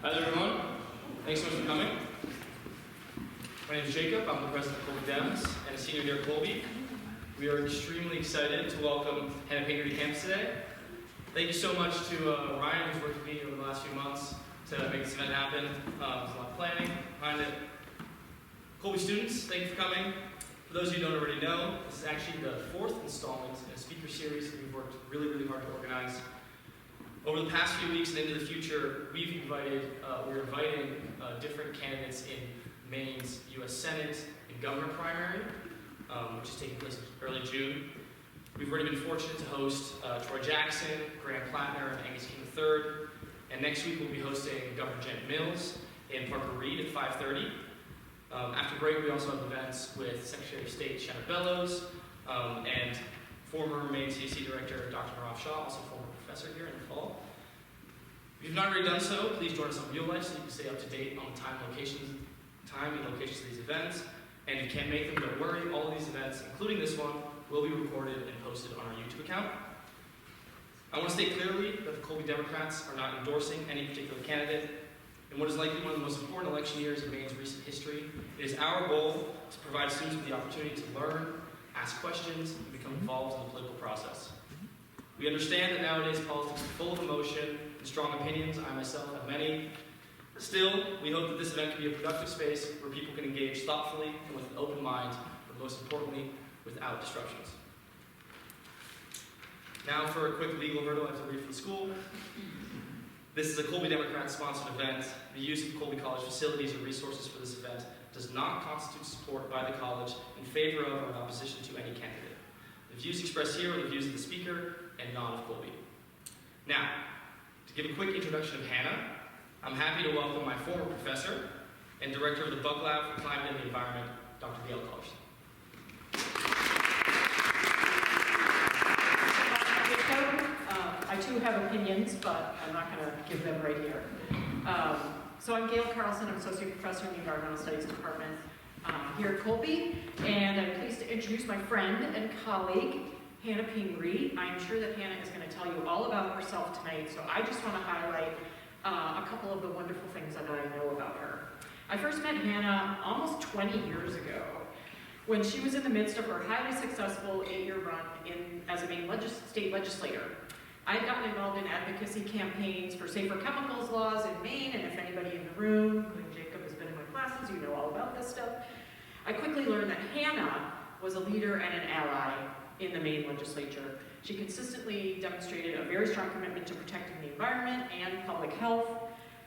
Hi there, everyone. Thanks so much for coming. My name is Jacob. I'm the president of Colby Dems and a senior here at Colby. We are extremely excited to welcome Hannah Pingree to campus today. Thank you so much to Ryan, who's worked with me over the last few months to make this event happen. There's a lot of planning behind it. Colby students, thank you for coming. For those of you who don't already know, this is actually the fourth installment in a speaker series that we've worked really hard to organize. Over the past few weeks and into the future, we're inviting different candidates in Maine's U.S. Senate and governor primary, which is taking place in early June. We've already been fortunate to host Troy Jackson, Graham Plattner, and Angus King III. And next week we'll be hosting Governor Janet Mills and Parker Reed at 5:30. After break, we also have events with Secretary of State Shannon Bellows and former Maine CAC Director Dr. Narav Shah, also former professor here in the fall. If you've not already done so, please join us on Real Life so you can stay up to date on the time and locations of these events. And if you can't make them, don't worry. All of these events, including this one, will be recorded and posted on our YouTube account. I want to state clearly that the Colby Democrats are not endorsing any particular candidate. In what is likely one of the most important election years in Maine's recent history, it is our goal to provide students with the opportunity to learn, ask questions, and become involved in the political process. We understand that nowadays politics is full of emotion and strong opinions. I myself have many. Still, we hope that this event can be a productive space where people can engage thoughtfully and with an open mind, but most importantly, without disruptions. Now for a quick legal hurdle I have to read from the school. This is a Colby Democrat-sponsored event. The use of Colby College facilities and resources for this event does not constitute support by the college in favor of or in opposition to any candidate. The views expressed here are the views of the speaker and not of Colby. Now, to give a quick introduction of Hannah, I'm happy to welcome my former professor and director of the Buck Lab for Climate and the Environment, Dr. Gail Collerson. I too have opinions, but I'm not going to give them right here. So I'm Gail Carlson. I'm Associate Professor in the Environmental Studies Department here at Colby, and I'm pleased to introduce my friend and colleague, Hannah Pingree. I'm sure that Hannah is going to tell you all about herself tonight, so I just want to highlight a couple of the wonderful things that I know about her. I first met Hannah almost 20 years ago when she was in the midst of her highly successful 8-year run as a Maine state legislator. I had gotten involved in advocacy campaigns for safer chemicals laws in Maine, and if anybody in the room, including Jacob, has been in my classes, you know all about this stuff. I quickly learned that Hannah was a leader and an ally in the Maine legislature. She consistently demonstrated a very strong commitment to protecting the environment and public health,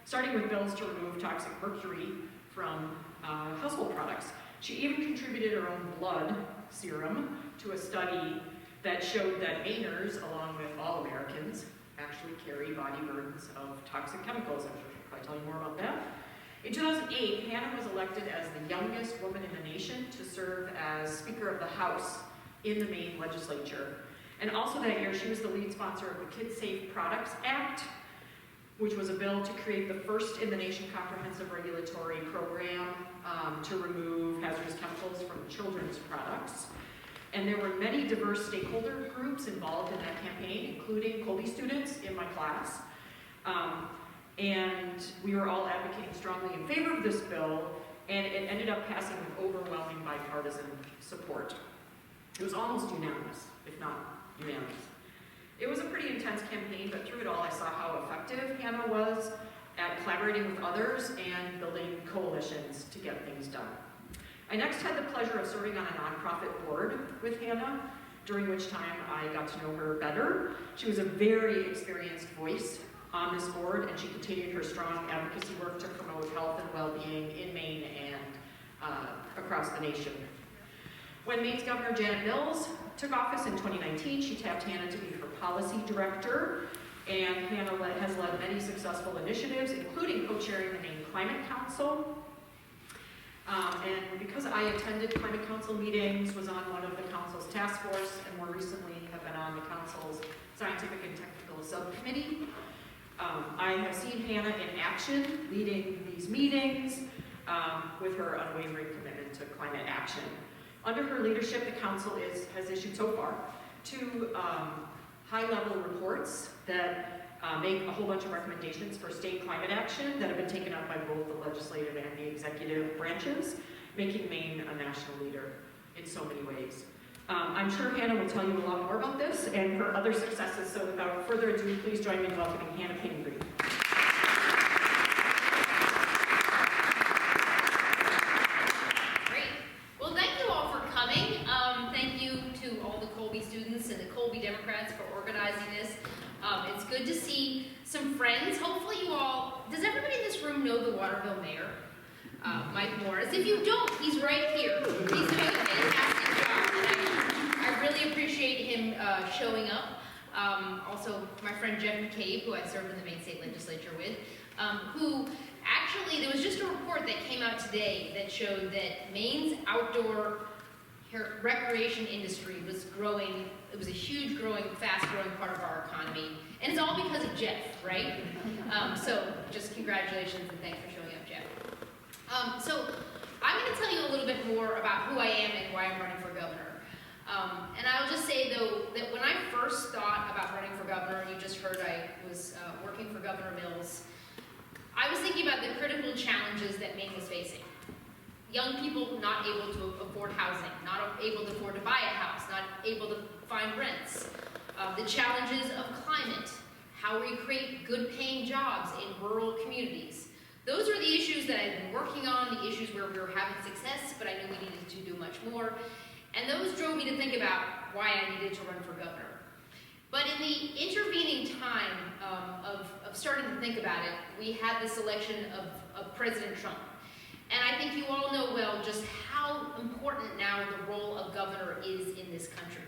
starting with bills to remove toxic mercury from household products. She even contributed her own blood serum to a study that showed that Mainers, along with all Americans, actually carry body burdens of toxic chemicals. I'm sure she'll probably tell you more about that. In 2008, Hannah was elected as the youngest woman in the nation to serve as Speaker of the House in the Maine legislature. And also that year, she was the lead sponsor of the Kids Safe Products Act, which was a bill to create the first in the nation comprehensive regulatory program to remove hazardous chemicals from children's products. And there were many diverse stakeholder groups involved in that campaign, including Colby students in my class. And we were all advocating strongly in favor of this bill, and it ended up passing with overwhelming bipartisan support. It was almost unanimous, if not unanimous. It was a pretty intense campaign, but through it all I saw how effective Hannah was at collaborating with others and building coalitions to get things done. I next had the pleasure of serving on a nonprofit board with Hannah, during which time I got to know her better. She was a very experienced voice on this board, and she continued her strong advocacy work to promote health and well-being in Maine and across the nation. When Maine's Governor Janet Mills took office in 2019, she tapped Hannah to be her policy director, and Hannah has led many successful initiatives, including co-chairing the Maine Climate Council. And because I attended Climate Council meetings, was on one of the council's task force, and more recently have been on the council's scientific and technical subcommittee, I have seen Hannah in action, leading these meetings with her unwavering commitment to climate action. Under her leadership, the council has issued so far 2 high-level reports that make a whole bunch of recommendations for state climate action that have been taken up by both the legislative and the executive branches, making Maine a national leader in so many ways. I'm sure Hannah will tell you a lot more about this and her other successes, so without further ado, please join me in welcoming Hannah Pingree. Great. Well, thank you all for coming. Thank you to all the Colby students and the Colby Democrats for organizing this. It's good to see some friends. Hopefully you all, does everybody in this room know the Waterville mayor? Mike Morris. If you don't, he's right here. He's doing a fantastic job, and I really appreciate him showing up. Also, my friend Jeff McCabe, who I served in the Maine State Legislature with, who actually, there was just a report that came out today that showed that Maine's outdoor recreation industry was growing. It was a huge growing, fast growing part of our economy. And it's all because of Jeff, right? So just congratulations and thanks for showing up, Jeff. So I'm going to tell you a little bit more about who I am and why I'm running for governor. And I'll just say, though, that when I first thought about running for governor, and you just heard I was working for Governor Mills, I was thinking about the critical challenges that Maine was facing. Young people not able to afford housing, not able to afford to buy a house, not able to find rents. The challenges of climate, how we create good paying jobs in rural communities. Those are the issues that I've been working on, the issues where we were having success, but I knew we needed to do much more. And those drove me to think about why I needed to run for governor. But in the intervening time of starting to think about it, we had this election of President Trump. And I think you all know well just how important now the role of governor is in this country.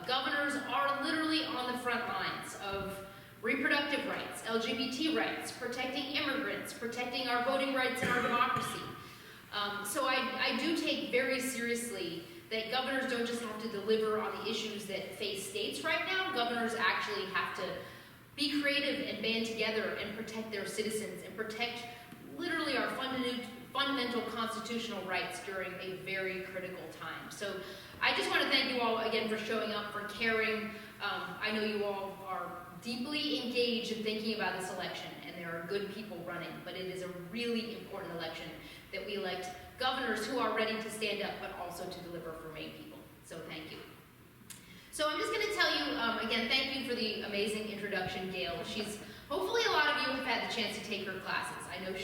Governors are literally on the front lines of reproductive rights, LGBT rights, protecting immigrants, protecting our voting rights and our democracy. So I do take very seriously that governors don't just have to deliver on the issues that face states right now. Governors actually have to be creative and band together and protect their citizens and protect literally our fundamental constitutional rights during a very critical time. So I just want to thank you all again for showing up, for caring. I know you all are deeply engaged in thinking about this election, and there are good people running, but it is a really important election that we elect governors who are ready to stand up, but also to deliver for Maine people. So thank you. So I'm just going to tell you, again, thank you for the amazing introduction, Gail. Hopefully a lot of you have had the chance to take her classes. I know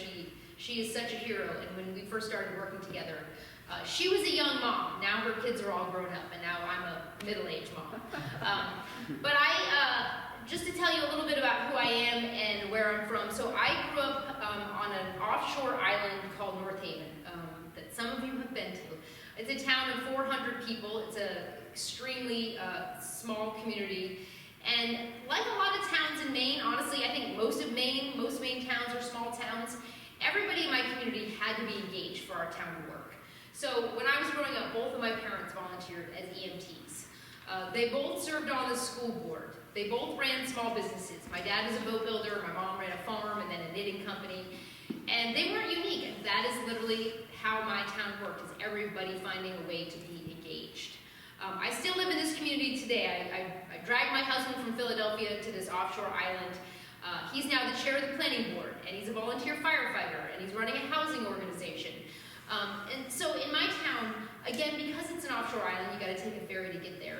she is such a hero, and when we first started working together, she was a young mom. Now her kids are all grown up, and now I'm a middle-aged mom. But just to tell you a little bit about who I am and where I'm from. So I grew up on an offshore island called North Haven, that some of you have been to. It's a town of 400 people. It's an extremely small community. And like a lot of towns in Maine, honestly, I think most Maine towns are small towns. Everybody in my community had to be engaged for our town to work. So when I was growing up, both of my parents volunteered as EMTs. They both served on the school board. They both ran small businesses. My dad was a boat builder, my mom ran a farm and then a knitting company. And they weren't unique. That is literally how my town worked, is everybody finding a way to be engaged. I still live in this community today. I dragged my husband from Philadelphia to this offshore island. He's now the chair of the planning board, and he's a volunteer firefighter, and he's running a housing organization. And so in my town, again, because it's an offshore island, you gotta take a ferry to get there.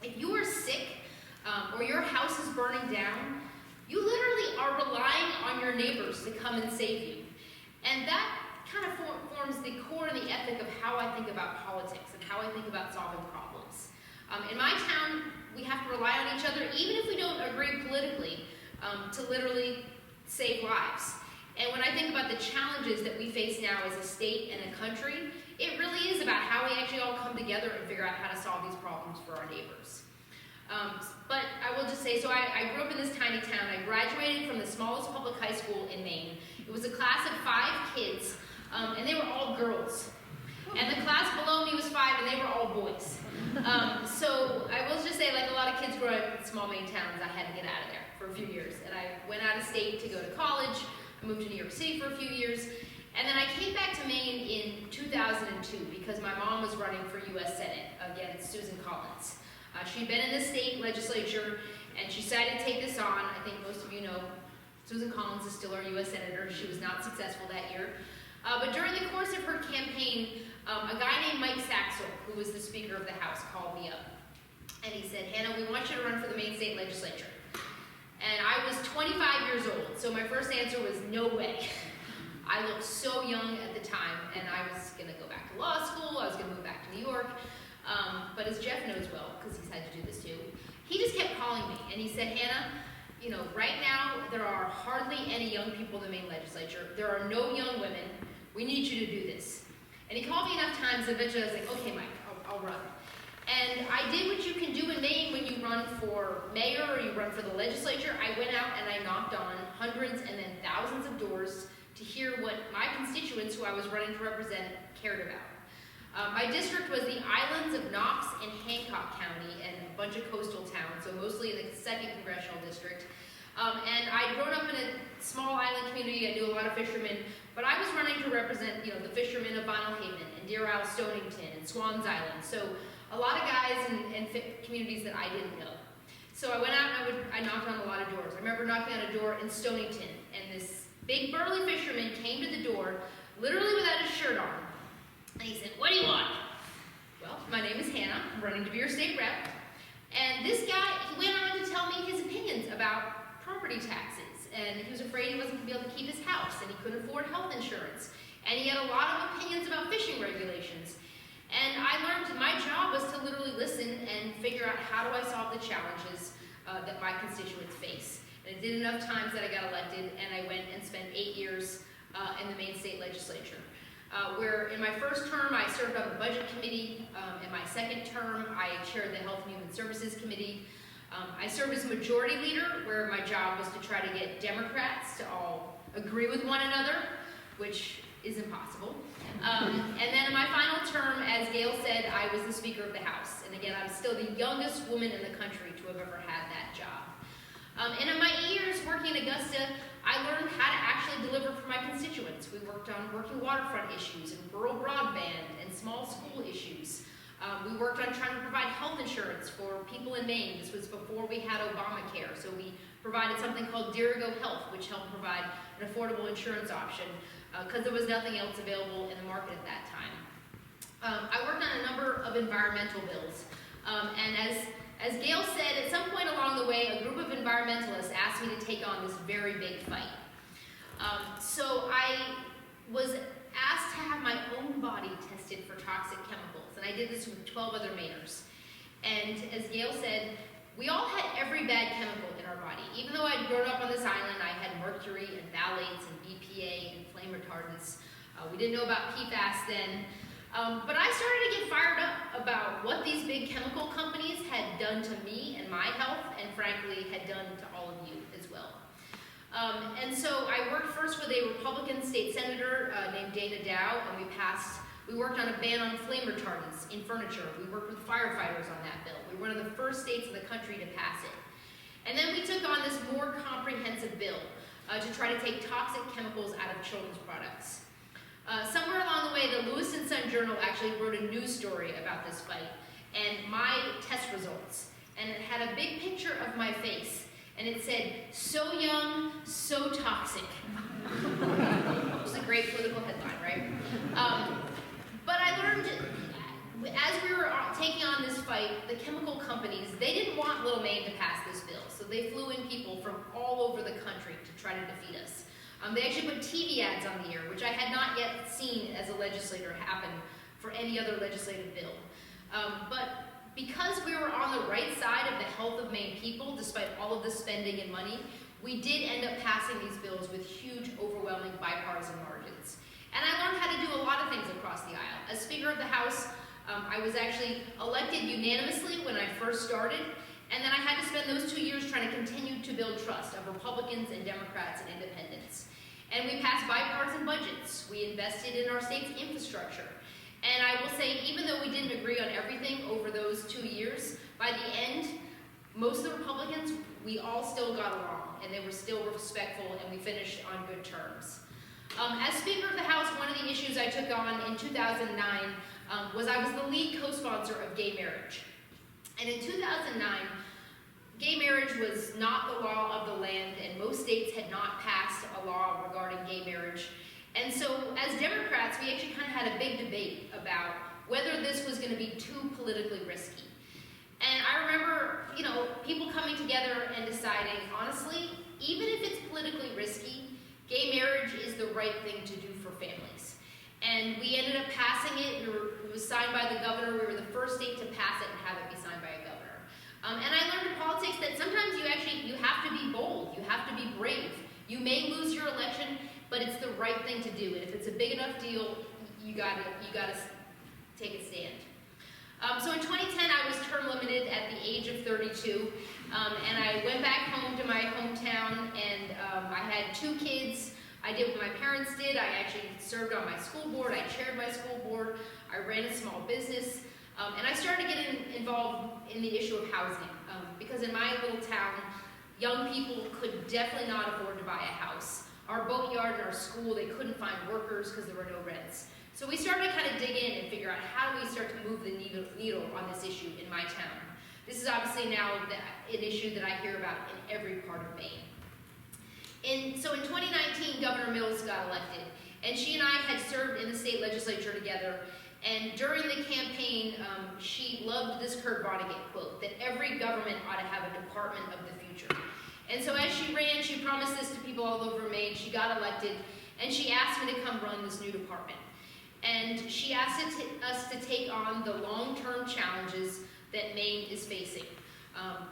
If you are sick, or your house is burning down, you literally are relying on your neighbors to come and save you. And that kind of forms the core and the ethic of how I think about politics and how I think about solving problems. In my town, we have to rely on each other, even if we don't agree politically, to literally save lives. And when I think about the challenges that we face now as a state and a country, it really is about how we actually all come together and figure out how to solve these problems for our neighbors. But I will just say, so I grew up in this tiny town. I graduated from the smallest public high school in Maine. It was a class of 5 kids, and they were all girls. And the class below me was 5, and they were all boys. So I will just say, like a lot of kids growing up in small Maine towns, I had to get out of there for a few years. And I went out of state to go to college. I moved to New York City for a few years. And then I came back to Maine in 2002 because my mom was running for U.S. Senate against Susan Collins. She'd been in the state legislature, and she decided to take this on. I think most of you know Susan Collins is still our U.S. Senator. She was not successful that year. But during the course of her campaign, a guy named Mike Saxel, who was the Speaker of the House, called me up. And he said, Hannah, we want you to run for the Maine State Legislature. And I was 25 years old, so my first answer was no way. I looked so young at the time, and I was going to go back to law school, I was going to move back to New York. But as Jeff knows well, because he's had to do this too, he just kept calling me, and he said, Hannah, you know, right now there are hardly any young people in the Maine legislature. There are no young women. We need you to do this. And he called me enough times, and eventually I was like, okay, Mike, I'll run. And I did what you can do in Maine when you run for mayor or you run for the legislature. I went out and I knocked on hundreds and then thousands of doors to hear what my constituents who I was running to represent cared about. My district was the islands of Knox and Hancock County and a bunch of coastal towns, so mostly in the 2nd Congressional District. And I'd grown up in a small island community. I knew a lot of fishermen, but I was running to represent, you know, the fishermen of Vinyl Haven and Deer Isle, Stonington, and Swans Island. So a lot of guys and communities that I didn't know. So I went out and I knocked on a lot of doors. I remember knocking on a door in Stonington, and this big burly fisherman came to the door, literally without his shirt on. And he said, what do you want? Well, my name is Hannah. I'm running to be your state rep. And this guy, he went on to tell me his opinions about property taxes. And he was afraid he wasn't going to be able to keep his house, and he couldn't afford health insurance. And he had a lot of opinions about fishing regulations. And I learned my job was to literally listen and figure out how do I solve the challenges that my constituents face. And I did enough times that I got elected, and I went and spent 8 years in the Maine State Legislature. Where in my first term, I served on the Budget Committee. In my second term, I chaired the Health and Human Services Committee. I served as Majority Leader, where my job was to try to get Democrats to all agree with one another, which is impossible. And then in my final term, as Gail said, I was the Speaker of the House. And again, I'm still the youngest woman in the country to have ever had that job. And in my 8 years working in Augusta, I learned how to actually deliver for my constituents. We worked on working waterfront issues and rural broadband and small school issues. We worked on trying to provide health insurance for people in Maine. This was before we had Obamacare. So we provided something called Dirigo Health, which helped provide an affordable insurance option because there was nothing else available in the market at that time. I worked on a number of environmental bills. And as Gail said, at some point along the way, a group of environmentalists asked me to take on this very big fight. So I was asked to have my own body tested for toxic chemicals, and I did this with 12 other Mainers. And as Gail said, we all had every bad chemical in our body. Even though I'd grown up on this island, I had mercury and phthalates and BPA and flame retardants. We didn't know about PFAS then. But I started to get fired up about what these big chemical companies had done to me and my health, and frankly, had done to all of you as well. And so I worked first with a Republican state senator named Dana Dow, and we worked on a ban on flame retardants in furniture. We worked with firefighters on that bill. We were one of the first states in the country to pass it. And then we took on this more comprehensive bill to try to take toxic chemicals out of children's products. Somewhere along the way, the Lewis and Sun Journal actually wrote a news story about this fight and my test results. And it had a big picture of my face. And it said, "So young, so toxic." It was a great political headline, right? But I learned, as we were taking on this fight, the chemical companies, they didn't want Little Maine to pass this bill. So they flew in people from all over the country to try to defeat us. They actually put TV ads on the air, which I had not yet seen as a legislator happen for any other legislative bill. But because we were on the right side of the health of Maine people, despite all of the spending and money, we did end up passing these bills with huge, overwhelming bipartisan margins. And I learned how to do a lot of things across the aisle. As Speaker of the House, I was actually elected unanimously when I first started, and then I had to spend those 2 years trying to continue to build trust of Republicans and Democrats and independents. And we passed bipartisan budgets. We invested in our state's infrastructure. And I will say, even though we didn't agree on everything over those 2 years, by the end, most of the Republicans, we all still got along, and they were still respectful, and we finished on good terms. As Speaker of the House, one of the issues I took on in 2009 was I was the lead co-sponsor of gay marriage. And in 2009, gay marriage was not the law of the land, and most states had not passed a law regarding gay marriage. And so as Democrats, we actually kind of had a big debate about whether this was going to be too politically risky. And I remember, people coming together and deciding, honestly, even if it's politically risky, gay marriage is the right thing to do for families. And we ended up passing it. It was signed by the governor. We were the first state to pass it and have it be signed by a governor. And I learned in politics that sometimes you have to be bold. You have to be brave. You may lose your election, but it's the right thing to do. And if it's a big enough deal, you gotta take a stand. So in 2010, I was term limited at the age of 32, and I went back home to my hometown, and I had 2 kids. I did what my parents did. I actually served on my school board. I chaired my school board. I ran a small business, and I started getting involved in the issue of housing, because in my little town, young people could definitely not afford to buy a house. Our boatyard and our school, they couldn't find workers because there were no rents. So we started to kind of dig in and figure out how do we start to move the needle on this issue in my town. This is obviously now an issue that I hear about in every part of Maine. So in 2019, Governor Mills got elected, and she and I had served in the state legislature together. And during the campaign, she loved this Kurt Vonnegut quote, that every government ought to have a department of the future. And so as she ran, she promised this to people all over Maine. She got elected, and she asked me to come run this new department. And she asked us to take on the long-term challenges that Maine is facing.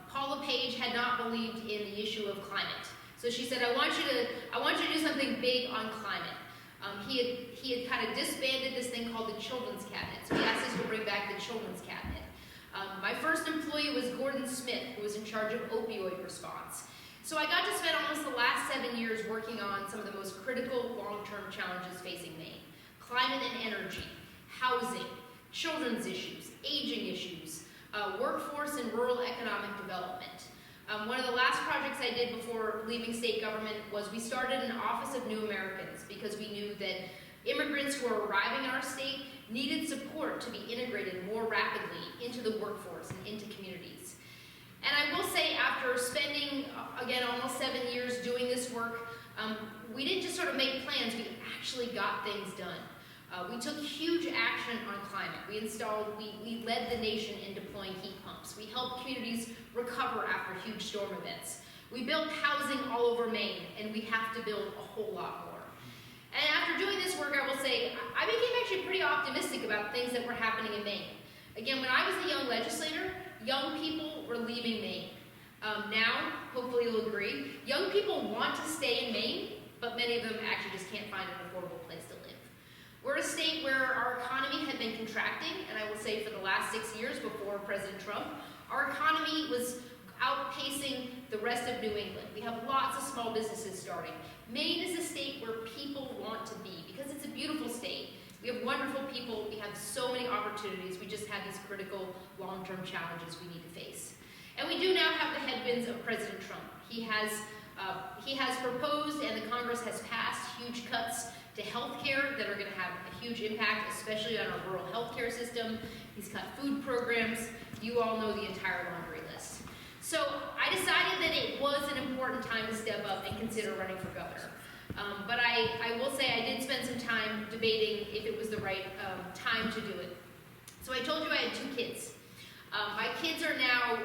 Paul LePage had not believed in the issue of climate. So she said, I want you to do something big on climate. He had kind of disbanded this thing called the Children's Cabinet. So he asked us to bring back the Children's Cabinet. My first employee was Gordon Smith, who was in charge of opioid response. So I got to spend almost the last 7 years working on some of the most critical long-term challenges facing Maine. Climate and energy, housing, children's issues, aging issues, workforce and rural economic development. One of the last projects I did before leaving state government was we started an Office of New Americans because we knew that immigrants who are arriving in our state needed support to be integrated more rapidly into the workforce and into communities. And I will say, after spending, again, almost 7 years doing this work, we didn't just sort of make plans, we actually got things done. We took huge action on climate. We led the nation in deploying heat pumps. We helped communities recover after huge storm events. We built housing all over Maine, and we have to build a whole lot more. And after doing this work, I will say, I became actually pretty optimistic about things that were happening in Maine. Again, when I was a young legislator, young people were leaving Maine. Now, hopefully you'll agree, young people want to stay in Maine, but many of them actually just can't find an affordable place to live. We're a state where our economy had been contracting, and I will say for the last 6 years before President Trump, our economy was outpacing the rest of New England. We have lots of small businesses starting. Maine is a state where people want to be because it's a beautiful state. We have wonderful people. We have so many opportunities. We just have these critical long-term challenges we need to face. And we do now have the headwinds of President Trump. He has proposed, and the Congress has passed, huge cuts to health care that are going to have a huge impact, especially on our rural health care system. He's cut food programs. You all know the entire laundry list. So I decided that it was an important time to step up and consider running for governor. But I will say I did spend some time debating if it was the right time to do it. So I told you I had 2 kids. My kids are now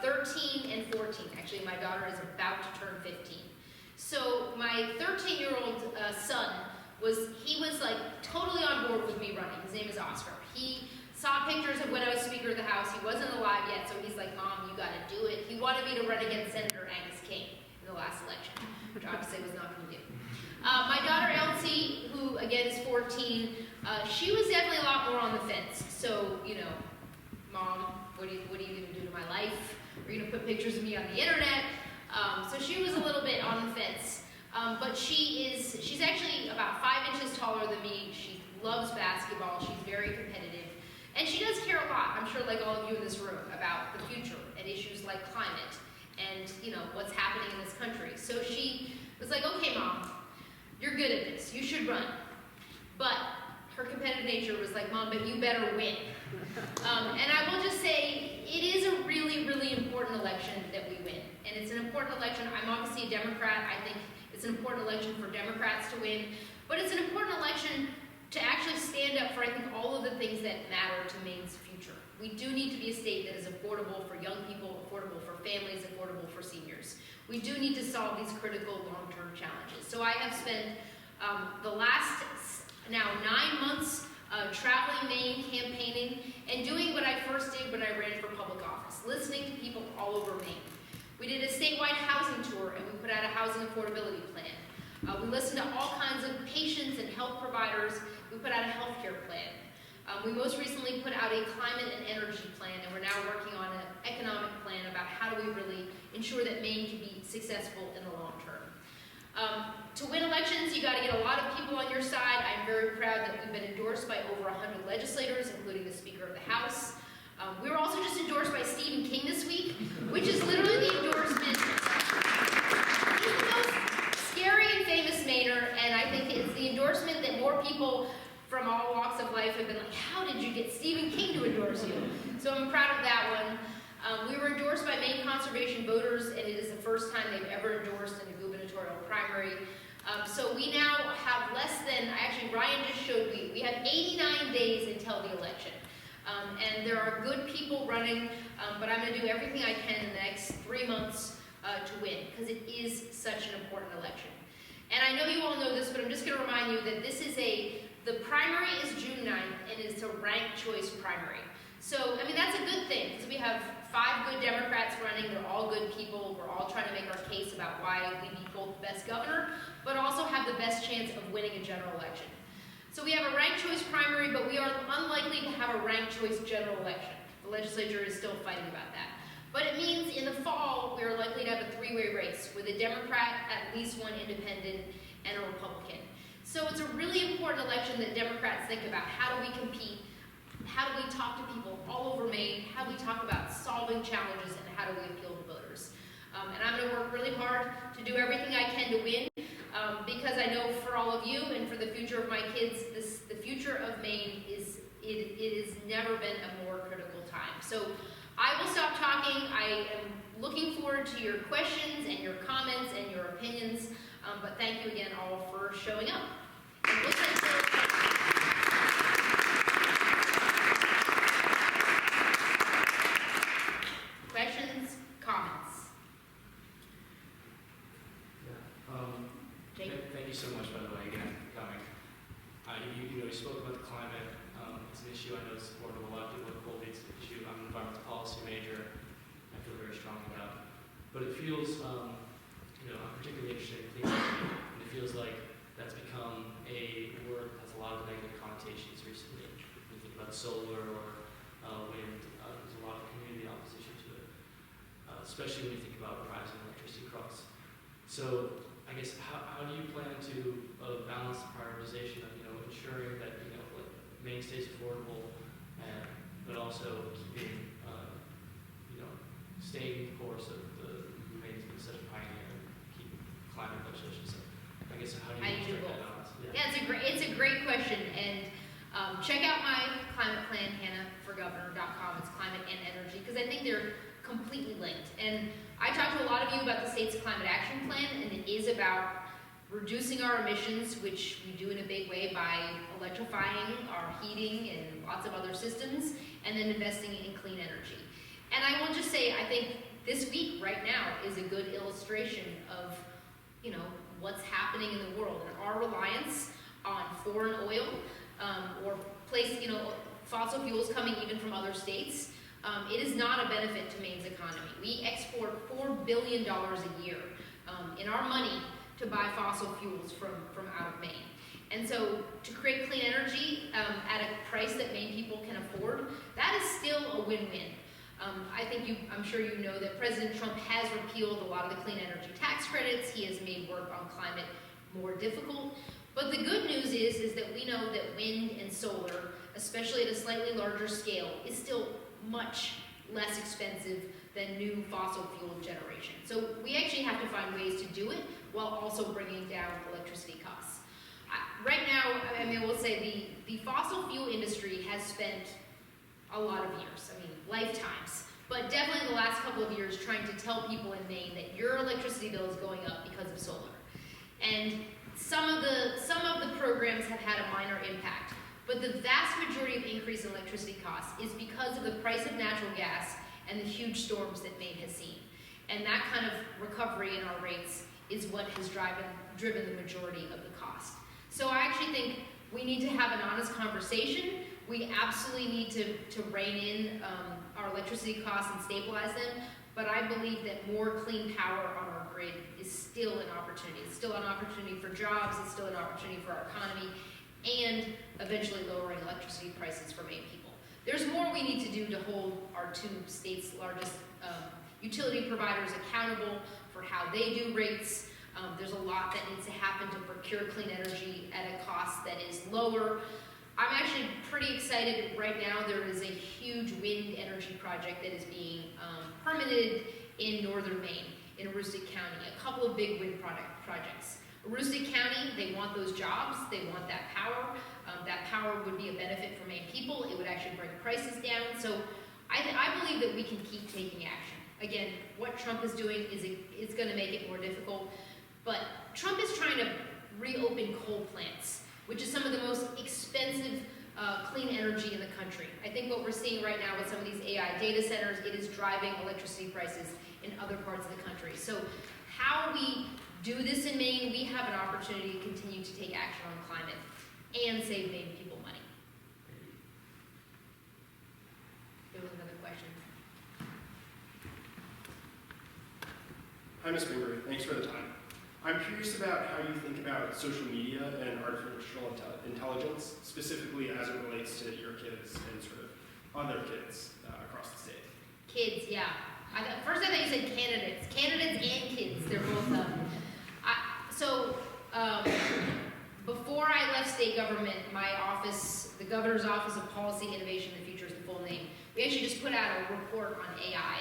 13 and 14. Actually, my daughter is about to turn 15. So my 13-year-old son was like totally on board with me running. His name is Oscar. He saw pictures of when I was Speaker of the House. He wasn't alive yet, so he's like, Mom, you gotta do it. He wanted me to run against Senator Angus King in the last election, which obviously I was not gonna do. My daughter Elsie, who again is 14, she was definitely a lot more on the fence. So, Mom, what are you gonna do to my life? Are you gonna put pictures of me on the internet? So she was a little bit on the fence. But she's actually about 5 inches taller than me. She loves basketball. She's very competitive. And she does care a lot, I'm sure like all of you in this room, about the future and issues like climate and, what's happening in this country. So she was like, okay, Mom, you're good at this. You should run. But her competitive nature was like, Mom, but you better win. And I will just say, it is a really, really important election that we win. And it's an important election. I'm obviously a Democrat. I think it's an important election for Democrats to win. But it's an important election to actually stand up for, I think, all of the things that matter to Maine's future. We do need to be a state that is affordable for young people, affordable for families, affordable for seniors. We do need to solve these critical long-term challenges. So I have spent the last now 9 months traveling Maine, campaigning, and doing what I first did when I ran for public office, listening to people all over Maine. We did a statewide housing tour, and we put out a housing affordability plan. We listened to all kinds of patients and health providers. We put out a healthcare plan. We most recently put out a climate and energy plan, and we're now working on an economic plan about how do we really ensure that Maine can be successful in the long term. To win elections, you got to get a lot of people on your side. I'm very proud that we've been endorsed by over 100 legislators, including the Speaker of the House. We were also just endorsed by Stephen King this week, which is literally the endorsement. He's the most scary and famous Mainer, and I think it's the endorsement that more people from all walks of life have been like, how did you get Stephen King to endorse you? So I'm proud of that one. We were endorsed by Maine conservation voters, and it is the first time they've ever endorsed in a gubernatorial primary. So we now have less than, actually Ryan just showed me, we have 89 days until the election. And there are good people running, but I'm going to do everything I can in the next 3 months to win, because it is such an important election. And I know you all know this, but I'm just going to remind you that this is the primary is June 9th, and it's a ranked choice primary. So, I mean, that's a good thing, because we have 5 good Democrats running. They're all good people. We're all trying to make our case about why we need both the best governor, but also have the best chance of winning a general election. So we have a ranked choice primary, but we are unlikely to have a ranked choice general election. The legislature is still fighting about that. But it means in the fall, we are likely to have a 3-way race with a Democrat, at least 1 independent, and a Republican. So it's a really important election that Democrats think about. How do we compete? How do we talk to people all over Maine? How do we talk about solving challenges, and how do we appeal to voters? And I'm going to work really hard to do everything I can to win, because I know for all of you and for the future of my kids, the future of Maine it has never been a more critical time. So I will stop talking. I am looking forward to your questions and your comments and your opinions, but thank you again all for showing up. It looks like questions, comments? Jake? Thank you so much, by the way, again, for coming. You spoke about the climate. It's an issue I know is supported a lot of people at Colby. It's an issue I'm an environmental policy major. I feel very strongly about. But it feels, I'm particularly interested in clean energy, and it feels like that's become a word that has a lot of negative connotations recently. When you think about solar or wind, there's a lot of community opposition to it, especially when you think about rising electricity costs. So I guess how do you plan to balance the prioritization of ensuring that Maine stays affordable, but also keeping staying the course of Maine's been such a pioneer and keep climate legislation. So I guess how do you strike that balance? Yeah, it's a great question, and check out my climate plan, hannahforgovernor.com. It's climate and energy, because I think they're completely linked. And I talked to a lot of you about the state's climate action plan, and it is about reducing our emissions, which we do in a big way by electrifying our heating and lots of other systems, and then investing in clean energy. And I will just say, I think this week right now is a good illustration of, what's happening in the world, and our reliance on foreign oil, or fossil fuels coming even from other states. It is not a benefit to Maine's economy. We export $4 billion a year in our money to buy fossil fuels from out of Maine. And so to create clean energy at a price that Maine people can afford, that is still a win-win. I'm sure you know that President Trump has repealed a lot of the clean energy tax credits. He has made work on climate more difficult. But the good news is that we know that wind and solar, especially at a slightly larger scale, is still much less expensive than new fossil fuel generation. So we actually have to find ways to do it while also bringing down electricity costs. Right now, I will say the fossil fuel industry has spent a lot of years, lifetimes, but definitely the last couple of years trying to tell people in Maine that your electricity bill is going up because of solar. And some of the programs have had a minor impact, but the vast majority of increase in electricity costs is because of the price of natural gas and the huge storms that Maine has seen. And that kind of recovery in our rates is what has driven the majority of the cost. So I actually think we need to have an honest conversation. We absolutely need to rein in our electricity costs and stabilize them, but I believe that more clean power on our grid is still an opportunity. It's still an opportunity for jobs, it's still an opportunity for our economy, and eventually lowering electricity prices for Maine people. There's more we need to do to hold our two states' largest utility providers accountable for how they do rates. There's a lot that needs to happen to procure clean energy at a cost that is lower. I'm actually pretty excited. Right now there is a huge wind energy project that is being permitted in northern Maine, in Aroostook County, a couple of big wind projects. Aroostook County, they want those jobs, they want that power. That power would be a benefit for Maine people. It would actually bring prices down. So I believe that we can keep taking action. Again, what Trump is doing it's going to make it more difficult. But Trump is trying to reopen coal plants, which is some of the most expensive clean energy in the country. I think what we're seeing right now with some of these AI data centers, it is driving electricity prices in other parts of the country. So how we do this in Maine, we have an opportunity to continue to take action on climate and save Maine people money. There was another question. Hi, Ms. Pingree. Thanks for the time. I'm curious about how you think about social media and artificial intelligence, specifically as it relates to your kids and sort of other kids across the state. Kids, yeah. First I thought you said candidates. Candidates and kids, they're both up. Before I left state government, my office, the governor's office of policy, innovation, and the future is the full name, we actually just put out a report on AI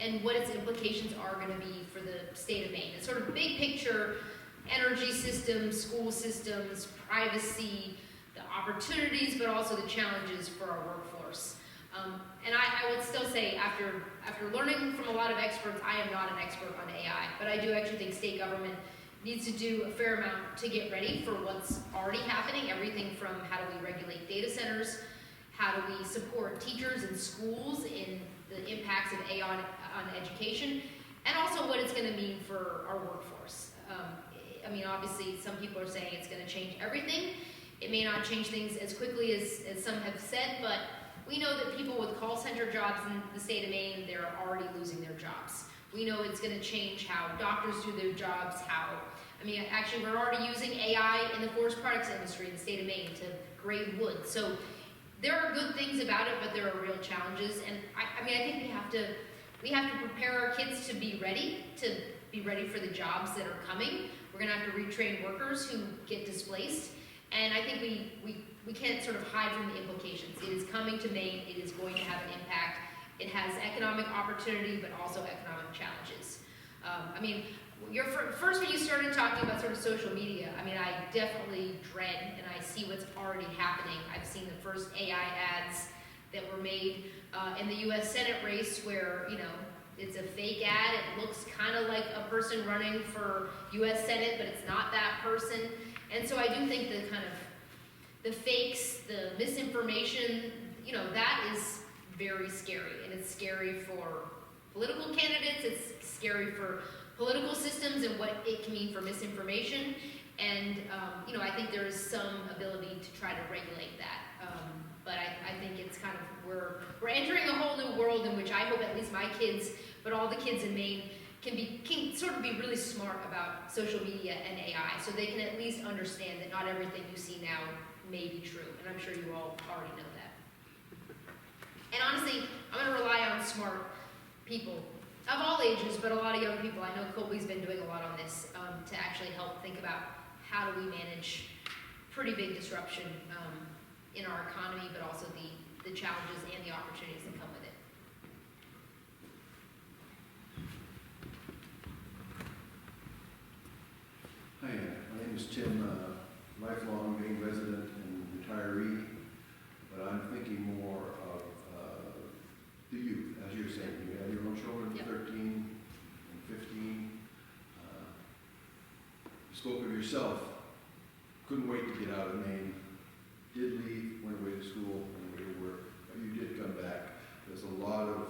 and what its implications are going to be for the state of Maine. It's sort of big picture, energy systems, school systems, privacy, the opportunities, but also the challenges for our workforce. And I would still say, after learning from a lot of experts, I am not an expert on AI, but I do actually think state government needs to do a fair amount to get ready for what's already happening, everything from how do we regulate data centers, how do we support teachers and schools in the impacts of AI on education, and also what it's going to mean for our workforce. I mean, obviously, some people are saying it's going to change everything. It may not change things as quickly as some have said, but we know that people with call center jobs in the state of Maine, they're already losing their jobs. We know it's going to change how doctors do their jobs, actually, we're already using AI in the forest products industry in the state of Maine to grade wood. So there are good things about it, but there are real challenges. And I think we have to prepare our kids to be ready for the jobs that are coming. We're going to have to retrain workers who get displaced. And I think we can't sort of hide from the implications. It is coming to Maine. It is going to have an impact. It has economic opportunity, but also economic challenges. First when you started talking about sort of social media, I definitely dread, and I see what's already happening. I've seen the first AI ads that were made in the U.S. Senate race where, it's a fake ad. It looks kind of like a person running for U.S. Senate, but it's not that person. And so I do think the fakes, the misinformation, that is very scary. And it's scary for political candidates. It's scary for political systems and what it can mean for misinformation. And, I think there is some ability to try to regulate that. But I think it's kind of, we're entering a whole new world in which I hope at least my kids, but all the kids in Maine, can sort of be really smart about social media and AI, so they can at least understand that not everything you see now may be true, and I'm sure you all already know that. And honestly, I'm going to rely on smart people of all ages, but a lot of young people. I know Colby's been doing a lot on this to actually help think about how do we manage pretty big disruption in our economy, but also the challenges and the opportunities that come with it. Hi, my name is Tim, lifelong Maine resident and retiree, but I'm thinking more of the youth, as you're saying, you have your own children, Yep. 13 and 15. You spoke of yourself, couldn't wait to get out of Maine, did leave, went away to school, went away to work, but you did come back. There's a lot of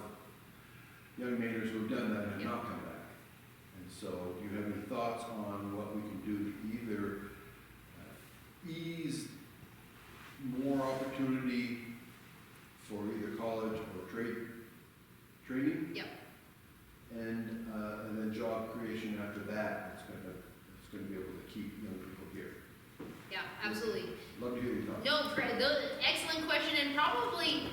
young Mainers who have done that and have Yep. not come back. And so, do you have any thoughts on what we can do to either ease more opportunity for either college or training? Yep. And then job creation after that, it's gonna be able to keep young people here. Yeah, absolutely. Love to hear your thoughts. No, excellent question, and probably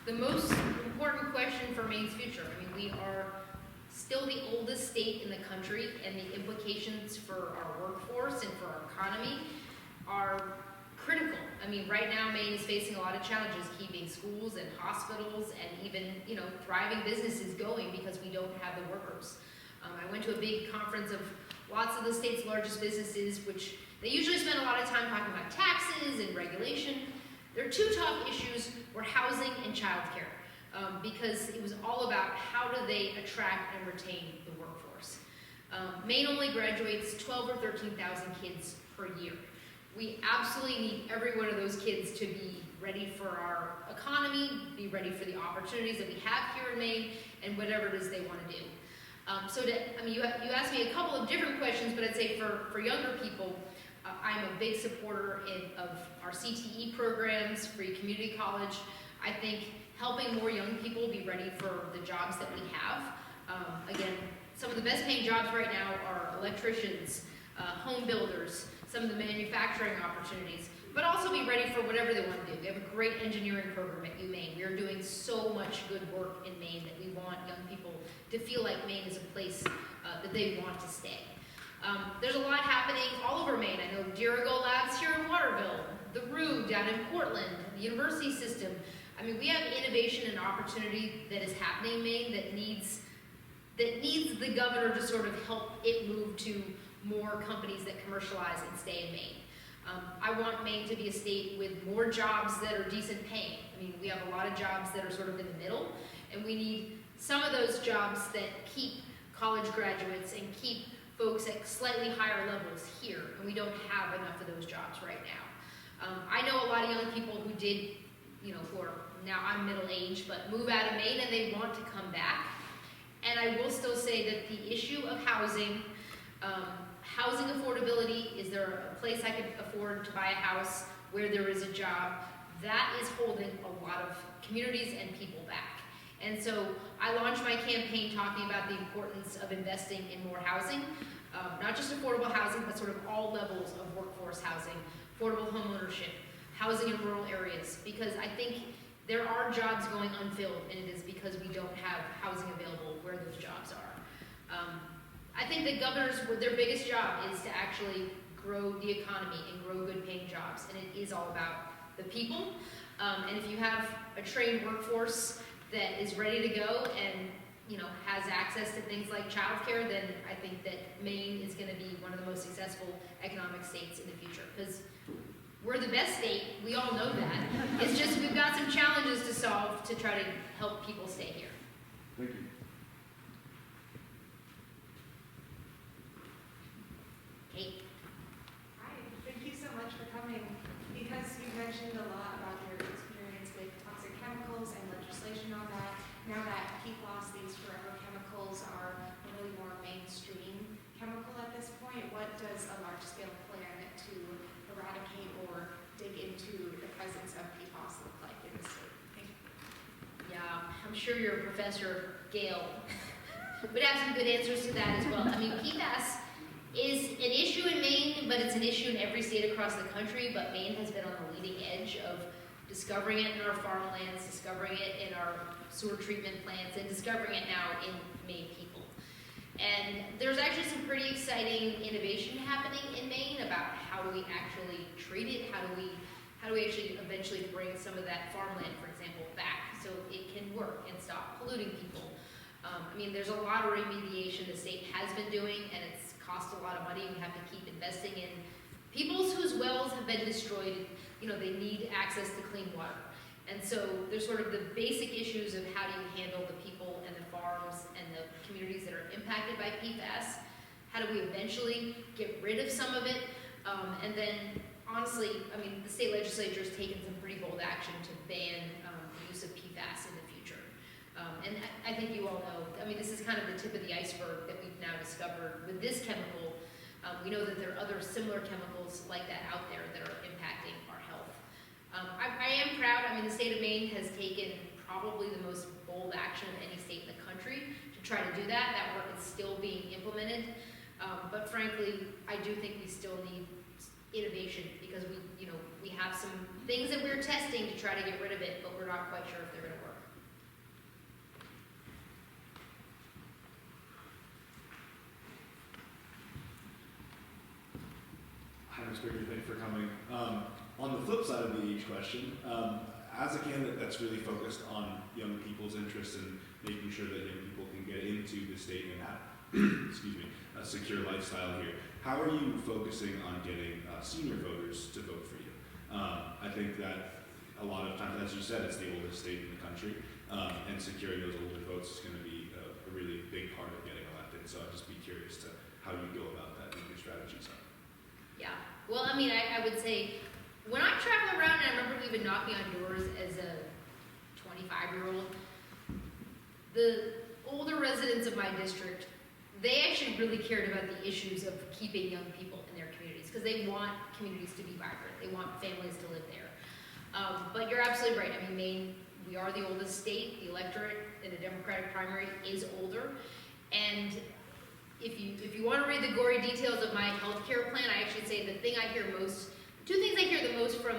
the most important question for Maine's future. I mean, we are still the oldest state in the country, and the implications for our workforce and for our economy are critical. I mean, right now, Maine is facing a lot of challenges keeping schools and hospitals and even, thriving businesses going because we don't have the workers. I went to a big conference of lots of the state's largest businesses, which they usually spend a lot of time talking about taxes and regulation. Their two top issues were housing and childcare, because it was all about how do they attract and retain the workforce. Maine only graduates 12 or 13,000 kids per year. We absolutely need every one of those kids to be ready for our economy, be ready for the opportunities that we have here in Maine, and whatever it is they want to do. You asked me a couple of different questions, but I'd say for younger people, I'm a big supporter of our CTE programs, free community college. I think helping more young people be ready for the jobs that we have. Again, some of the best paying jobs right now are electricians, home builders, some of the manufacturing opportunities, but also be ready for whatever they want to do. We have a great engineering program at UMaine. We are doing so much good work in Maine that we want young people to feel like Maine is a place that they want to stay. There's a lot happening all over Maine. I know Dirigo Labs here in Waterville, the RU down in Portland, the university system. I mean, we have innovation and opportunity that is happening in Maine that needs the governor to sort of help it move to more companies that commercialize and stay in Maine. I want Maine to be a state with more jobs that are decent paying. I mean, we have a lot of jobs that are sort of in the middle, and we need some of those jobs that keep college graduates and keep folks at slightly higher levels here, and we don't have enough of those jobs right now. I know a lot of young people who did, who are, now I'm middle-aged, but move out of Maine and they want to come back. And I will still say that the issue of housing affordability, is there a place I could afford to buy a house where there is a job, that is holding a lot of communities and people back. And so I launched my campaign talking about the importance of investing in more housing, not just affordable housing, but sort of all levels of workforce housing, affordable home ownership, housing in rural areas, because I think there are jobs going unfilled, and it is because we don't have housing available where those jobs are. I think the governors, their biggest job is to actually grow the economy and grow good paying jobs, and it is all about the people. And if you have a trained workforce that is ready to go and has access to things like childcare, then I think that Maine is going to be one of the most successful economic states in the future, because we're the best state, we all know that. It's just we've got some challenges to solve to try to help people stay here. Thank you. Kate? Hi, thank you so much for coming. Because you mentioned a lot about your experience with toxic chemicals and legislation on that, now that PFAS, these forever chemicals, are a really more mainstream chemical at this point, what does a large-scale plan to eradicate or dig into the presence of PFAS look like in the state? Thank you. Yeah, I'm sure your professor, Gail, would have some good answers to that as well. I mean, PFAS is an issue in Maine, but it's an issue in every state across the country, but Maine has been on the leading edge of discovering it in our farmlands, discovering it in our sewer treatment plants, and discovering it now in Maine people. And there's actually some pretty exciting innovation happening in Maine about how do we actually treat it, how do we actually eventually bring some of that farmland, for example, back so it can work and stop polluting people. There's a lot of remediation the state has been doing, and it's cost a lot of money. We have to keep investing in peoples whose wells have been destroyed. They need access to clean water. And so there's sort of the basic issues of how do you handle the people and the farms and the communities that are impacted by PFAS. How do we eventually get rid of some of it? And then, honestly, I mean, the state legislature has taken some pretty bold action to ban the use of PFAS in the future. And I think you all know, I mean, this is kind of the tip of the iceberg that we've now discovered with this chemical. We know that there are other similar chemicals like that out there that are impacting our health. I am proud, I mean, the state of Maine has taken probably the most bold action of any state in the country to try to do that. That work is still being implemented. But frankly, I do think we still need innovation because we have some things that we're testing to try to get rid of it, but we're not quite sure if they're going to work. Hi, Ms. Pingree, thank you for coming. On the flip side of the age question, as a candidate that's really focused on young people's interests and making sure that young people can get into the state and have, excuse me, a secure lifestyle here, how are you focusing on getting senior voters to vote for you? I think that a lot of times, as you said, it's the oldest state in the country, and securing those older votes is going to be a really big part of getting elected. So I'd just be curious to how you go about that and what your strategies are. Yeah, well, I mean, I would say, when I travel around, and I remember even knocking on doors as a 25-year-old, the older residents of my district, they actually really cared about the issues of keeping young people in their communities, because they want communities to be vibrant. They want families to live there. But you're absolutely right. I mean, Maine, we are the oldest state. The electorate in a Democratic primary is older. And if you want to read the gory details of my healthcare plan, I actually say the thing I hear most, two things I hear the most from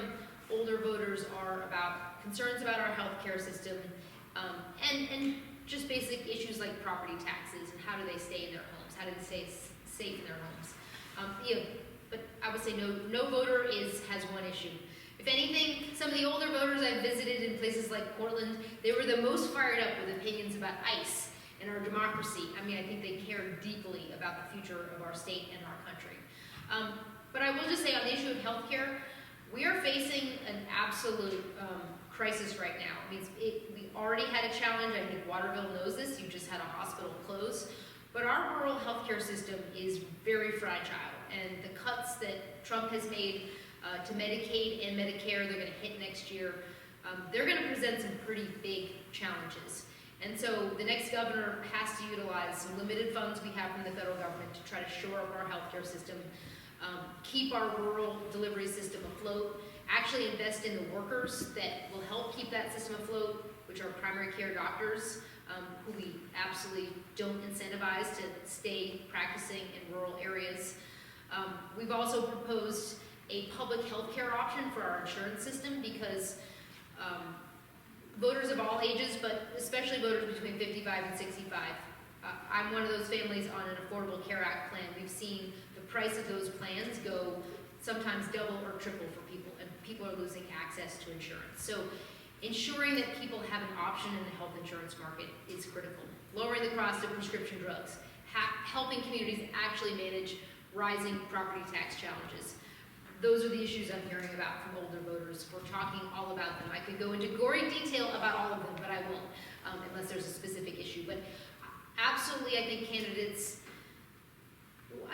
older voters are about concerns about our healthcare system, and just basic issues like property taxes and how do they stay in their homes, how do they stay safe in their homes. But I would say no voter has one issue. If anything, some of the older voters I've visited in places like Portland, they were the most fired up with opinions about ICE and our democracy. I mean, I think they care deeply about the future of our state and our country. But I will just say on the issue of healthcare, we are facing an absolute crisis right now. I mean, we already had a challenge. I think Waterville knows this. You just had a hospital close. But our rural healthcare system is very fragile. And the cuts that Trump has made to Medicaid and Medicare, they're going to hit next year. They're going to present some pretty big challenges. And so the next governor has to utilize some limited funds we have from the federal government to try to shore up our healthcare system, keep our rural delivery system afloat, actually invest in the workers that will help keep that system afloat, which are primary care doctors, who we absolutely don't incentivize to stay practicing in rural areas. We've also proposed a public health care option for our insurance system because voters of all ages, but especially voters between 55 and 65. I'm one of those families on an Affordable Care Act plan. We've seen the price of those plans go sometimes double or triple for people, and people are losing access to insurance. So ensuring that people have an option in the health insurance market is critical. Lowering the cost of prescription drugs, helping communities actually manage rising property tax challenges. Those are the issues I'm hearing about from older voters. We're talking all about them. I could go into gory detail about all of them, but I won't, unless there's a specific issue. But absolutely, I think candidates,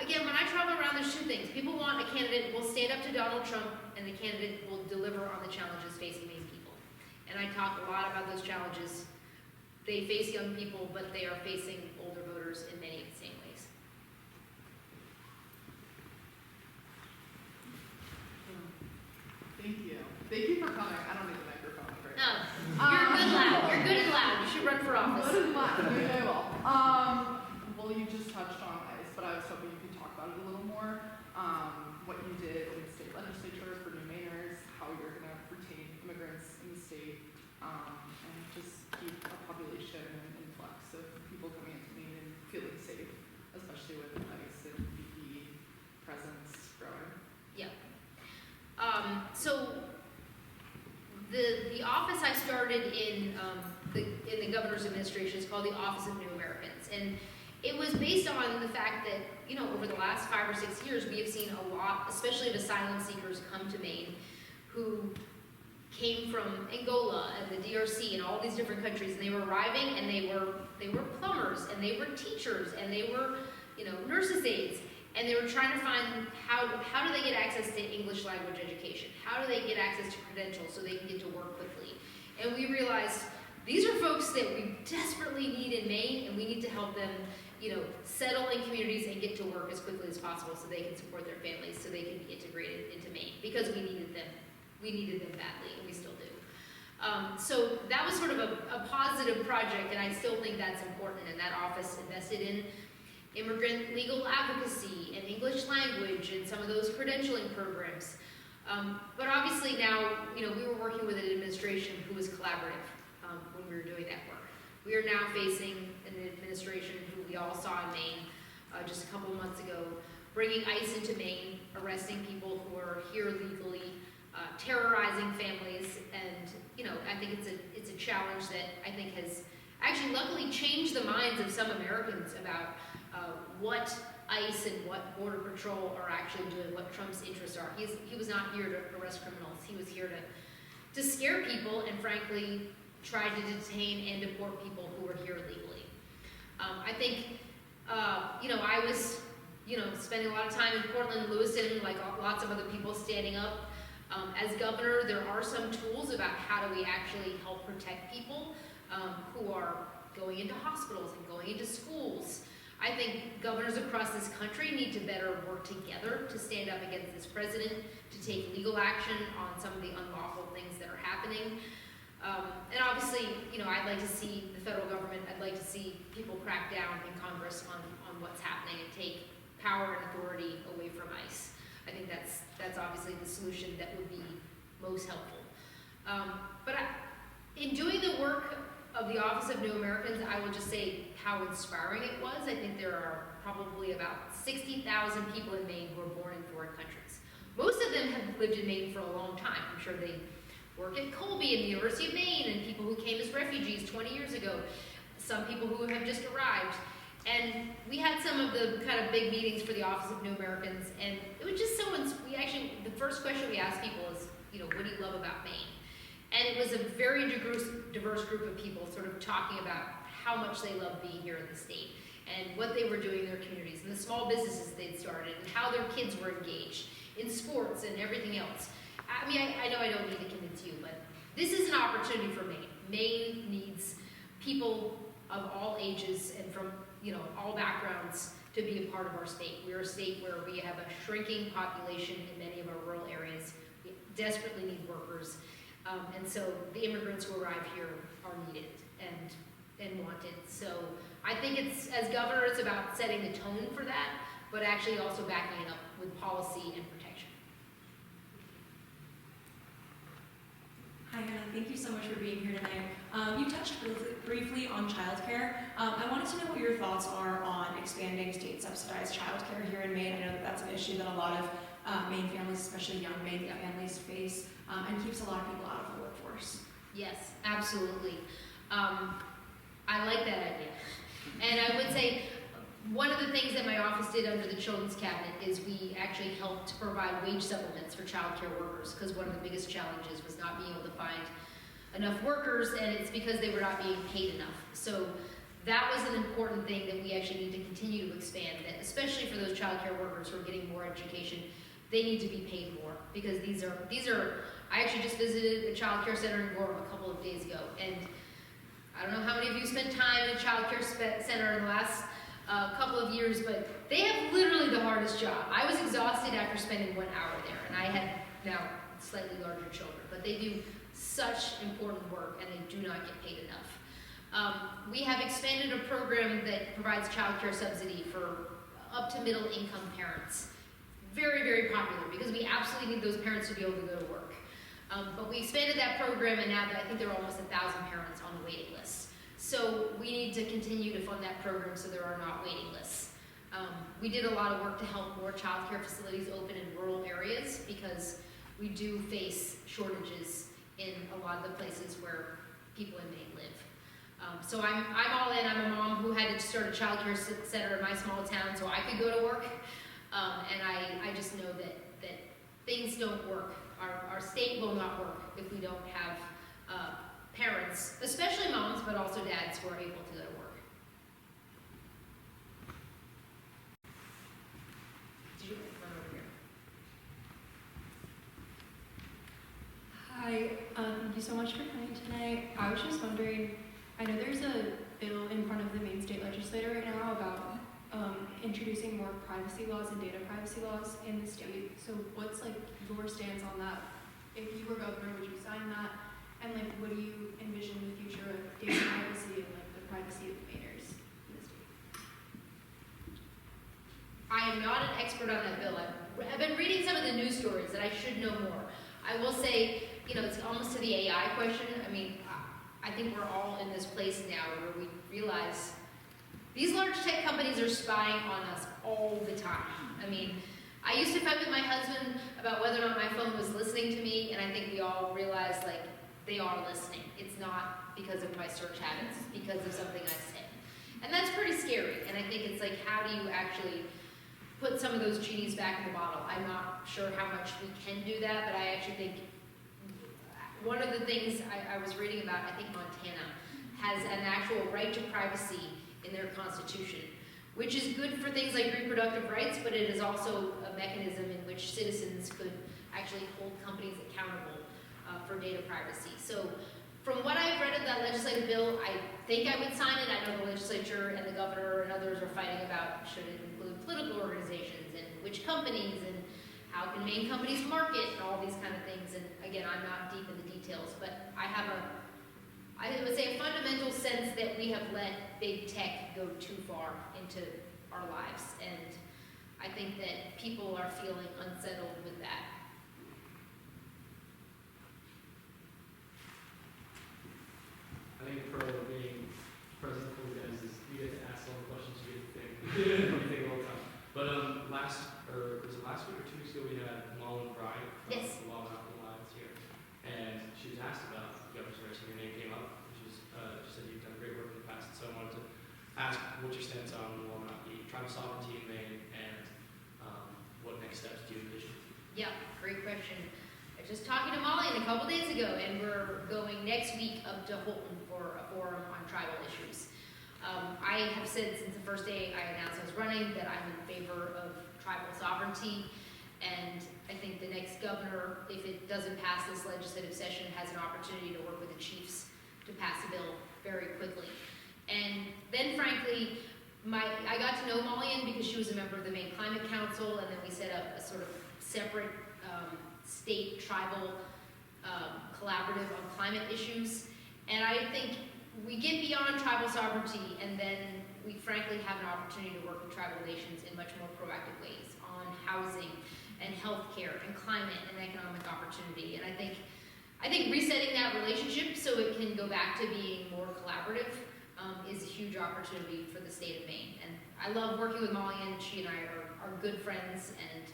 again, when I travel around, there's two things. People want a candidate who will stand up to Donald Trump, and the candidate will deliver on the challenges facing Maine people. And I talk a lot about those challenges. They face young people, but they are facing older voters in many of the same ways. Thank you. Thank you for coming. I don't need the microphone right now. You're good loud. You're good and loud. You should run for office. Good and loud. Maybe I will. Well, you just touched on ICE, but I was hoping you could talk about it a little more. What you did in the state legislature for new Mainers, how you're going to retain immigrants in the state, and just keep a population and influx of people coming into Maine and feeling safe, especially with ICE and BP presence growing. Yeah. So the office I started in the governor's administration is called the Office of New Americans, and it was based on the fact that over the last 5 or 6 years we have seen a lot, especially of asylum seekers, come to Maine who came from Angola and the DRC and all these different countries, and they were arriving, and they were plumbers, and they were teachers, and they were, nurses' aides, and they were trying to find how do they get access to English language education? How do they get access to credentials so they can get to work quickly? And we realized these are folks that we desperately need in Maine, and we need to help them, settle in communities and get to work as quickly as possible so they can support their families, so they can be integrated into Maine, because we needed them. We needed them badly, and we still do. So that was sort of a positive project, and I still think that's important, and that office invested in immigrant legal advocacy and English language and some of those credentialing programs. But obviously now, we were working with an administration who was collaborative when we were doing that work. We are now facing an administration who we all saw in Maine just a couple of months ago, bringing ICE into Maine, arresting people who are here legally, terrorizing families, and I think it's a challenge that I think has actually luckily changed the minds of some Americans about what ICE and what Border Patrol are actually doing, what Trump's interests are. He was not here to arrest criminals. He was here to scare people and, frankly, try to detain and deport people who were here legally. I think, I was, spending a lot of time in Portland and Lewiston, like lots of other people, standing up. As governor, there are some tools about how do we actually help protect people who are going into hospitals and going into schools. I think governors across this country need to better work together to stand up against this president, to take legal action on some of the unlawful things that are happening. And obviously, I'd like to see the federal government, I'd like to see people crack down in Congress on what's happening and take power and authority away from ICE. I think that's obviously the solution that would be most helpful. In doing the work of the Office of New Americans, I will just say how inspiring it was. I think there are probably about 60,000 people in Maine who are born in foreign countries. Most of them have lived in Maine for a long time. I'm sure they work at Colby and the University of Maine, and people who came as refugees 20 years ago, some people who have just arrived. And we had some of the kind of big meetings for the Office of New Americans, and it was just the first question we asked people is, what do you love about Maine? And it was a very diverse group of people sort of talking about how much they love being here in the state and what they were doing in their communities and the small businesses they'd started and how their kids were engaged in sports and everything else. I mean, I know I don't need to convince you, but this is an opportunity for Maine. Maine needs people of all ages and from all backgrounds to be a part of our state. We're a state where we have a shrinking population in many of our rural areas. We desperately need workers. And so the immigrants who arrive here are needed and wanted. So I think as governor, it's about setting the tone for that, but actually also backing it up with policy and protection. Hi, Hannah. Thank you so much for being here tonight. You touched briefly on childcare. I wanted to know what your thoughts are on expanding state-subsidized childcare here in Maine. I know that that's an issue that a lot of Maine families, especially young Maine families, face and keeps a lot of people out of the workforce. Yes, absolutely. I like that idea. And I would say one of the things that my office did under the Children's Cabinet is we actually helped provide wage supplements for child care workers, because one of the biggest challenges was not being able to find enough workers, and it's because they were not being paid enough. So that was an important thing that we actually need to continue to expand, that especially for those child care workers who are getting more education, they need to be paid more, because these are I actually just visited a child care center in Gorham a couple of days ago, and I don't know how many of you spent time in a child care center in the last couple of years, but they have literally the hardest job. I was exhausted after spending 1 hour there, and I had now slightly larger children, but they do such important work, and they do not get paid enough. We have expanded a program that provides child care subsidy for up to middle income parents. Very, very popular, because we absolutely need those parents to be able to go to work. But we expanded that program, and now I think there are almost 1,000 parents on the waiting list. So we need to continue to fund that program so there are not waiting lists. We did a lot of work to help more child care facilities open in rural areas, because we do face shortages in a lot of the places where people in Maine live. So I'm all in. I'm a mom who had to start a child care center in my small town so I could go to work. And I just know that things don't work. Our state will not work if we don't have parents, especially moms, but also dads, who are able to go to work. Did you run over here? Hi, thank you so much for coming tonight. I was just wondering, I know there's a bill in front of the Maine state legislature right now about introducing more privacy laws and data privacy laws in the state. So what's like your stance on that? If you were governor, would you sign that? And like, what do you envision the future of data privacy and like the privacy of Mainers in the state? I am not an expert on that bill. I've been reading some of the news stories that I should know more. I will say, you know, it's almost to the AI question. I mean, I think we're all in this place now where we realize these large tech companies are spying on us all the time. I mean, I used to fight with my husband about whether or not my phone was listening to me, and I think we all realize, like, they are listening. It's not because of my search habits, it's because of something I say. And that's pretty scary, and I think it's like, how do you actually put some of those genies back in the bottle? I'm not sure how much we can do that, but I actually think one of the things I was reading about, I think Montana has an actual right to privacy in their constitution, which is good for things like reproductive rights, but it is also a mechanism in which citizens could actually hold companies accountable for data privacy. So from what I've read of that legislative bill, I think I would sign it. I know the legislature and the governor and others are fighting about should it include political organizations and which companies and how can Maine companies market and all these kind of things. And again, I'm not deep in the details, but I have I would say a fundamental sense that we have let big tech go too far into our lives, and I think that people are feeling unsettled with that. I think the pro of being president of the guys is you get to ask all the questions you get to think. You think all the time. But was it last week or 2 weeks ago, we had Mullen Bride from Yes. the Law and Alcohol Alliance here, and she was asked about the governor's race, and your name came up. She said you've done great work in the past, so I wanted to ask what your stance on will not be tribal sovereignty in Maine, and what next steps do you envision? Yeah, great question. I was just talking to Molly a couple days ago, and we're going next week up to Holton for a forum on tribal issues. I have said since the first day I announced I was running that I'm in favor of tribal sovereignty, and I think the next governor, if it doesn't pass this legislative session, has an opportunity to work with the chiefs to pass a bill very quickly. And then frankly, I got to know Molly because she was a member of the Maine Climate Council, and then we set up a sort of separate state tribal collaborative on climate issues. And I think we get beyond tribal sovereignty, and then we frankly have an opportunity to work with tribal nations in much more proactive ways on housing and healthcare and climate and economic opportunity. And I think resetting that relationship so it can go back to being more collaborative is a huge opportunity for the state of Maine. And I love working with Molly, and she and I are good friends, and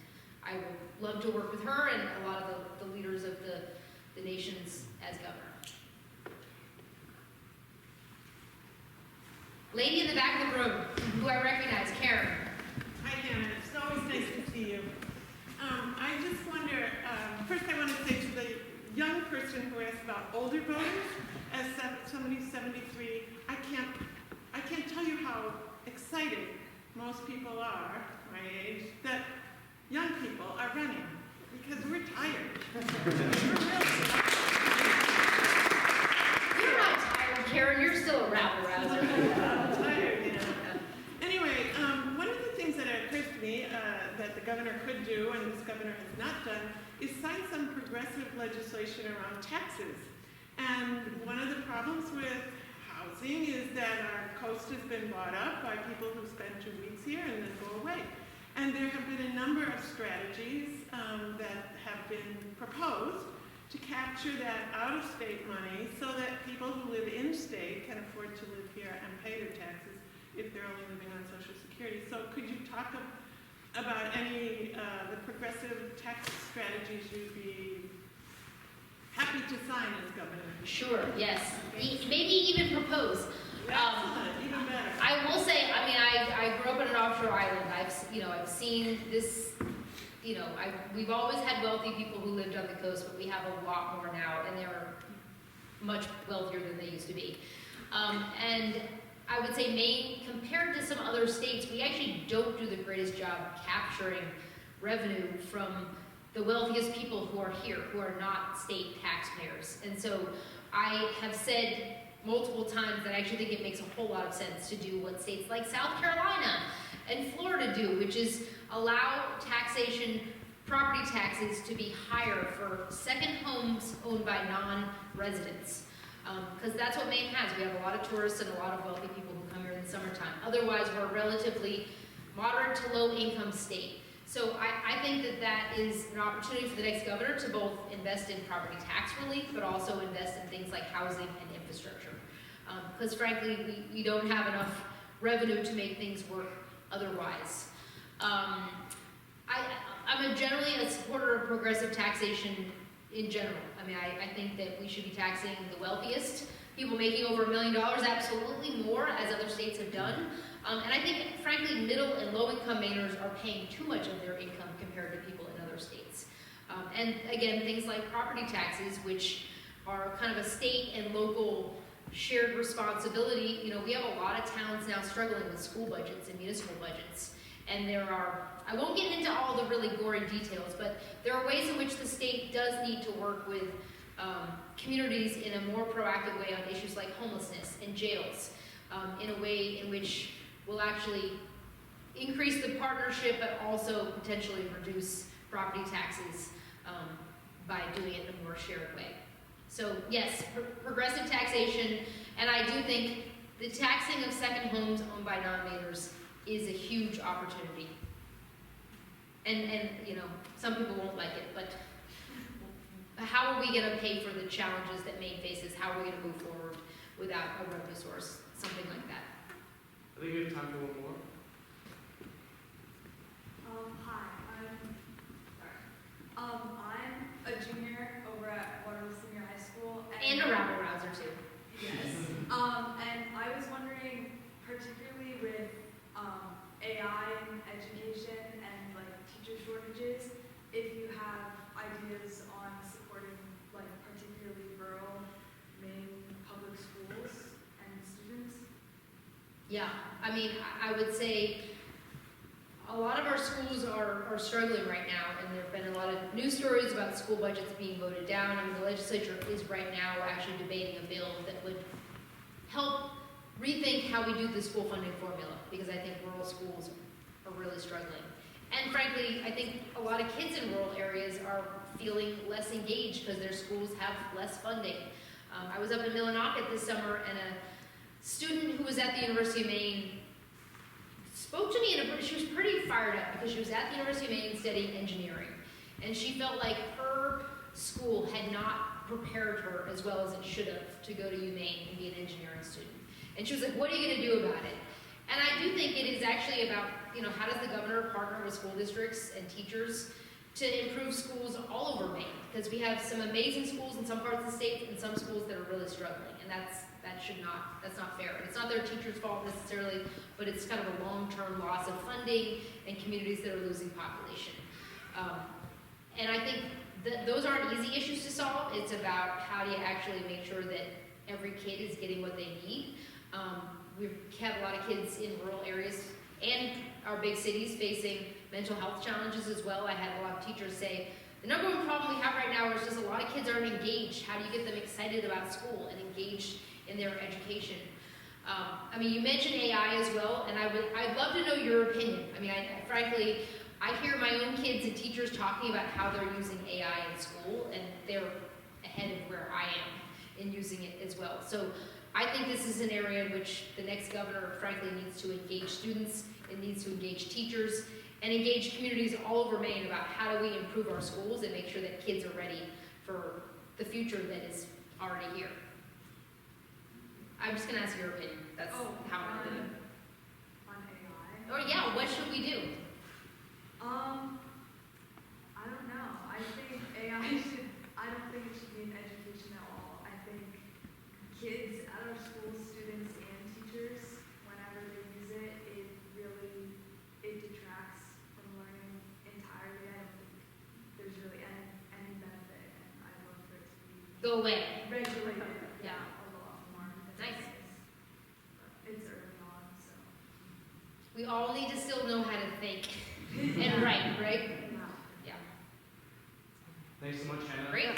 I would love to work with her and a lot of the leaders of the nations as governor. Lady in the back of the room, who I recognize, Karen. Hi, Hannah. It's always nice to see you. I just wonder, first I want to say to the young person who asked about older voters, as somebody who's 73, I can't tell you how excited most people are, my age, that young people are running, because we're tired. We're really You're not tired, Karen. You're still a rabble-rouser. tired, you know. Anyway, one of the things that occurs to me that the governor could do, and this governor has not done, is sign some progressive legislation around taxes. And one of the problems with housing is that our coast has been bought up by people who spend 2 weeks here and then go away. And there have been a number of strategies that have been proposed to capture that out-of-state money so that people who live in-state can afford to live here and pay their taxes if they're only living on Social Security. So could you talk about any the progressive tax strategies you'd be happy to sign as governor? Sure, yes. Maybe even propose. Excellent, even better. I will say, I mean, I grew up on an offshore island. I've seen this, we've always had wealthy people who lived on the coast, but we have a lot more now, and they're much wealthier than they used to be. And I would say Maine, compared to some other states, we actually don't do the greatest job capturing revenue from the wealthiest people who are here, who are not state taxpayers. And so I have said multiple times that I actually think it makes a whole lot of sense to do what states like South Carolina and Florida do, which is allow taxation, property taxes to be higher for second homes owned by non-residents. Because that's what Maine has. We have a lot of tourists and a lot of wealthy people who come here in the summertime. Otherwise, we're a relatively moderate to low income state. So I think that that is an opportunity for the next governor to both invest in property tax relief, but also invest in things like housing and infrastructure. Because frankly, we don't have enough revenue to make things work otherwise. I'm generally a supporter of progressive taxation in general. I mean, I think that we should be taxing the wealthiest, people making over $1 million, absolutely more, as other states have done. And I think, frankly, middle and low-income Mainers are paying too much of their income compared to people in other states. And again, things like property taxes, which are kind of a state and local shared responsibility. You know, we have a lot of towns now struggling with school budgets and municipal budgets. And there are, I won't get into all the really gory details, but there are ways in which the state does need to work with communities in a more proactive way on issues like homelessness and jails, in a way in which will actually increase the partnership, but also potentially reduce property taxes by doing it in a more shared way. So yes, progressive taxation, and I do think the taxing of second homes owned by non-Mainers is a huge opportunity. And you know, some people won't like it, but how are we going to pay for the challenges that Maine faces? How are we going to move forward without a revenue source, something like that? I think we have time for one more. I'm a junior over at Waterloo Senior High School. And a rabble-rouser too. Yes. And I was wondering, particularly with AI in education and like teacher shortages, if you have ideas on supporting like particularly rural Maine public schools and students. Yeah, I mean, I would say a lot of our schools are struggling right now, and there have been a lot of news stories about school budgets being voted down. I mean, the legislature is right now actually debating a bill that would help rethink how we do the school funding formula, because I think rural schools are really struggling. And frankly, I think a lot of kids in rural areas are feeling less engaged because their schools have less funding. I was up in Millinocket this summer, and a student who was at the University of Maine spoke to me she was pretty fired up because she was at the University of Maine studying engineering. And she felt like her school had not prepared her as well as it should have to go to UMaine and be an engineering student. And she was like, what are you going to do about it? And I do think it is actually about, you know, how does the governor partner with school districts and teachers to improve schools all over Maine? Because we have some amazing schools in some parts of the state and some schools that are really struggling. And that's not fair. And it's not their teachers' fault necessarily, but it's kind of a long-term loss of funding and communities that are losing population. And I think that those aren't easy issues to solve. It's about how do you actually make sure that every kid is getting what they need. We've had a lot of kids in rural areas and our big cities facing mental health challenges as well. I had a lot of teachers say, the number one problem we have right now is just a lot of kids aren't engaged. How do you get them excited about school and engaged in their education? I mean, you mentioned AI as well, and I'd love to know your opinion. I mean, frankly, I hear my own kids and teachers talking about how they're using AI in school, and they're ahead of where I am in using it as well. So I think this is an area in which the next governor, frankly, needs to engage students, it needs to engage teachers, and engage communities all over Maine about how do we improve our schools and make sure that kids are ready for the future that is already here. I'm just going to ask your opinion. That's how I'm going to do it. On AI? Or yeah, what should we do? I don't know. I think AI I don't think it should be in education at all. I think kids at our school, students and teachers, whenever they use it, it detracts from learning entirely. I don't think go away. regulate it. Yeah. A lot more. Because Nice. It's early on, so. We all need to still know how to think and write, right? Yeah. Yeah. Thanks so much, Hannah. Great.